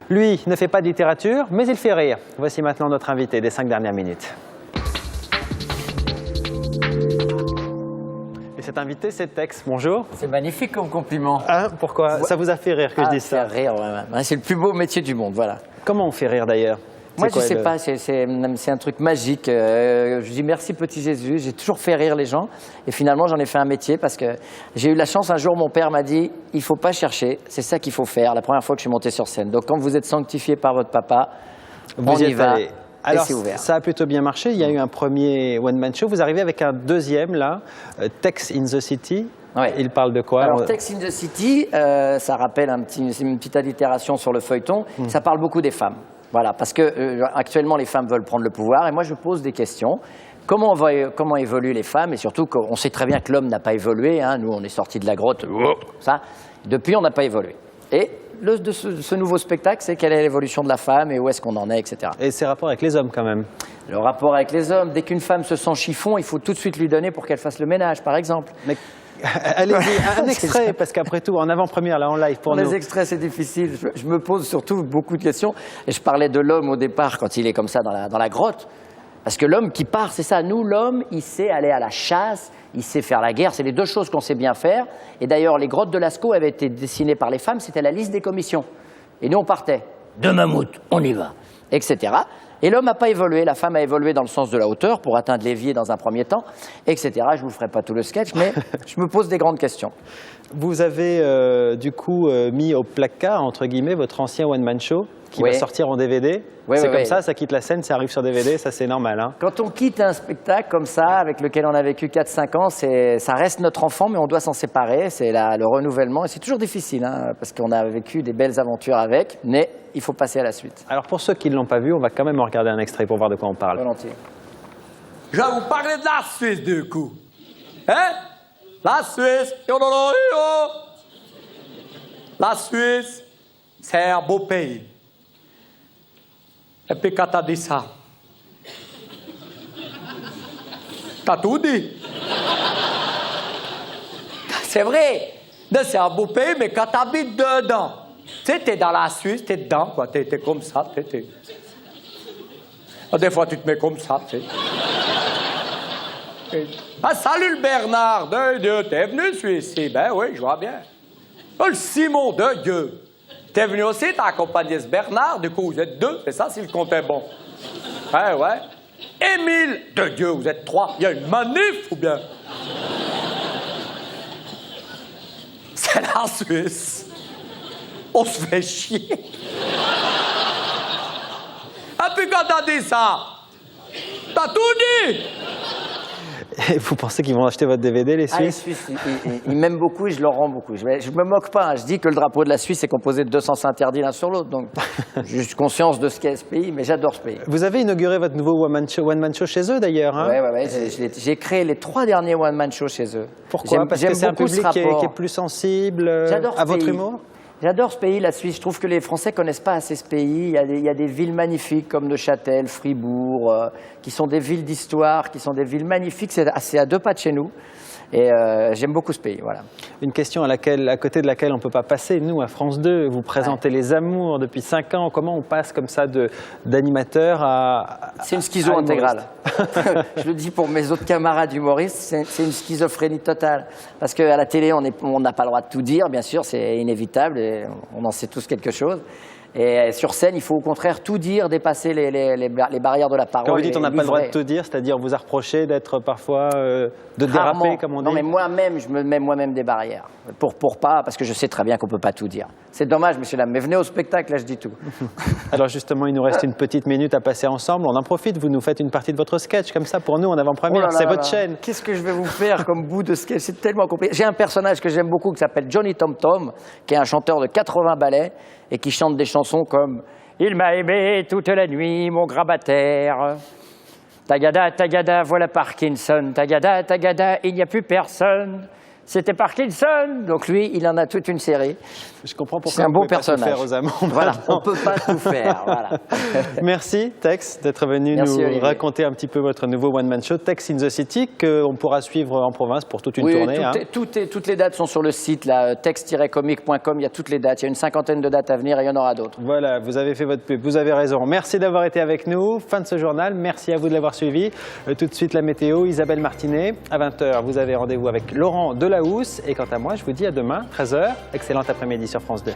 Lui ne fait pas de littérature, mais il fait rire. Voici maintenant notre invité des 5 dernières minutes. Et cet invité, c'est Tex. Bonjour. C'est magnifique comme compliment. Hein, pourquoi? Ça vous a fait rire que je dise ça? Ça fait rire, ouais. C'est le plus beau métier du monde, voilà. Comment on fait rire d'ailleurs? Moi, je ne sais pas, c'est un truc magique. Je dis merci petit Jésus, j'ai toujours fait rire les gens. Et finalement, j'en ai fait un métier parce que j'ai eu la chance, un jour, mon père m'a dit, il ne faut pas chercher, c'est ça qu'il faut faire, la première fois que je suis monté sur scène. Donc quand vous êtes sanctifié par votre papa, on y va. Alors, ça a plutôt bien marché. Il y a eu un premier one-man show. Vous arrivez avec un deuxième, là, Tex in the City. Ouais. Il parle de quoi? Alors, Tex in the City, ça rappelle une petite allitération sur le feuilleton. Ça parle beaucoup des femmes. Voilà, parce que actuellement, les femmes veulent prendre le pouvoir. Et moi, je pose des questions. Comment évoluent les femmes? Et surtout, on sait très bien que l'homme n'a pas évolué. Hein. Nous, on est sortis de la grotte. Ça. Depuis, on n'a pas évolué. Et de ce nouveau spectacle, c'est quelle est l'évolution de la femme et où est-ce qu'on en est, etc. Et ses rapports avec les hommes, quand même. Le rapport avec les hommes, dès qu'une femme se sent chiffon, il faut tout de suite lui donner pour qu'elle fasse le ménage, par exemple. Mais allez-y, un extrait, parce qu'après tout, en avant-première, là, en live, pour nous. Les extraits, c'est difficile. Je me pose surtout beaucoup de questions. Et je parlais de l'homme au départ, quand il est comme ça dans la grotte. Parce que l'homme qui part, c'est ça. Nous, l'homme, il sait aller à la chasse, il sait faire la guerre. C'est les deux choses qu'on sait bien faire. Et d'ailleurs, les grottes de Lascaux avaient été dessinées par les femmes. C'était la liste des commissions. Et nous, on partait. De mammouth, on y va. Etc. Et l'homme n'a pas évolué. La femme a évolué dans le sens de la hauteur pour atteindre l'évier dans un premier temps, etc. Je ne vous ferai pas tout le sketch, mais je me pose des grandes questions. Vous avez du coup mis au placard, entre guillemets, votre ancien one-man show qui va sortir en DVD. C'est comme ça quitte la scène, ça arrive sur DVD, ça c'est normal. Hein. Quand on quitte un spectacle comme ça, avec lequel on a vécu 4-5 ans, ça reste notre enfant, mais on doit s'en séparer. C'est le renouvellement. Et c'est toujours difficile, hein, parce qu'on a vécu des belles aventures avec, mais il faut passer à la suite. Alors pour ceux qui ne l'ont pas vu, on va quand même regarder un extrait pour voir de quoi on parle. Volontiers. Je vais vous parler de la Suisse du coup. Hein? La Suisse, la Suisse, c'est un beau pays. Et puis quand t'as dit ça, t'as tout dit. C'est vrai, c'est un beau pays, mais quand t'habites dedans, tu sais, t'es dans la Suisse, t'es dedans, quoi, t'es comme ça, Des fois, tu te mets comme ça, tu sais. Ah, salut le Bernard, de Dieu, t'es venu ici? Ben oui, je vois bien. Le Simon, de Dieu. T'es venu aussi, t'as accompagné ce Bernard, du coup, vous êtes 2, c'est ça, si le compte est bon. Ouais. Émile, de Dieu, vous êtes 3. Il y a une manif ou bien? C'est la Suisse. On se fait chier. Et puis quand t'as dit ça, t'as tout dit. Et vous pensez qu'ils vont acheter votre DVD, les Suisses? Les Suisses, ils m'aiment beaucoup et je leur rends beaucoup. Je me moque pas, hein. Je dis que le drapeau de la Suisse est composé de 200 interdits l'un sur l'autre. Donc, j'ai conscience de ce qu'est ce pays, mais j'adore ce pays. Vous avez inauguré votre nouveau one-man show chez eux, d'ailleurs. Hein? Ouais. J'ai créé les 3 derniers one-man shows chez eux. Pourquoi? Parce que c'est un public qui est plus sensible à votre humour? J'adore ce pays, la Suisse. Je trouve que les Français connaissent pas assez ce pays. Il y a des villes magnifiques comme Neuchâtel, Fribourg, qui sont des villes d'histoire, qui sont des villes magnifiques. C'est à 2 pas de chez nous. Et j'aime beaucoup ce pays, voilà. Une question à côté de laquelle on ne peut pas passer. Nous, à France 2, vous présentez Les Amours depuis 5 ans. Comment on passe comme ça d'animateur à... C'est une schizo intégrale. Je le dis pour mes autres camarades humoristes, c'est une schizophrénie totale. Parce qu'à la télé, on n'a pas le droit de tout dire, bien sûr, c'est inévitable, et on en sait tous quelque chose. Et sur scène, il faut au contraire tout dire, dépasser les barrières de la parole. Quand vous dites on n'a pas le droit de tout dire, c'est-à-dire vous a reproché d'être parfois, de déraper, comme on dit? Non, mais moi-même, je me mets moi-même des barrières. Pour pas, parce que je sais très bien qu'on ne peut pas tout dire. C'est dommage, monsieur Lam, mais venez au spectacle, là, je dis tout. Alors justement, il nous reste une petite minute à passer ensemble. On en profite, vous nous faites une partie de votre sketch, comme ça, pour nous, en avant-première. C'est votre chaîne. Qu'est-ce que je vais vous faire comme bout de sketch? C'est tellement compliqué. J'ai un personnage que j'aime beaucoup qui s'appelle Johnny Tom Tom, qui est un chanteur de 80 ballets et qui chante des chansons comme « Il m'a aimé toute la nuit, mon grabataire. Tagada, tagada, voilà Parkinson. Tagada, tagada, il n'y a plus personne. C'était Parkinson. Donc lui, il en a toute une série. Je comprends pourquoi c'est un beau personnage. Faire aux amants. Voilà, on ne peut pas tout faire. Voilà. Merci Tex d'être venu nous raconter un petit peu votre nouveau one-man show, Tex in the City, qu'on pourra suivre en province pour toute une tournée. Toutes les dates sont sur le site, là, tex-comic.com, il y a toutes les dates. Il y a une 50aine de dates à venir et il y en aura d'autres. Voilà, vous avez fait votre pub, vous avez raison. Merci d'avoir été avec nous. Fin de ce journal, merci à vous de l'avoir suivi. Tout de suite la météo, Isabelle Martinet. À 20h, vous avez rendez-vous avec Laurent Delahousse. Et quant à moi, je vous dis à demain, 13h. Excellent après-midi sur France 2.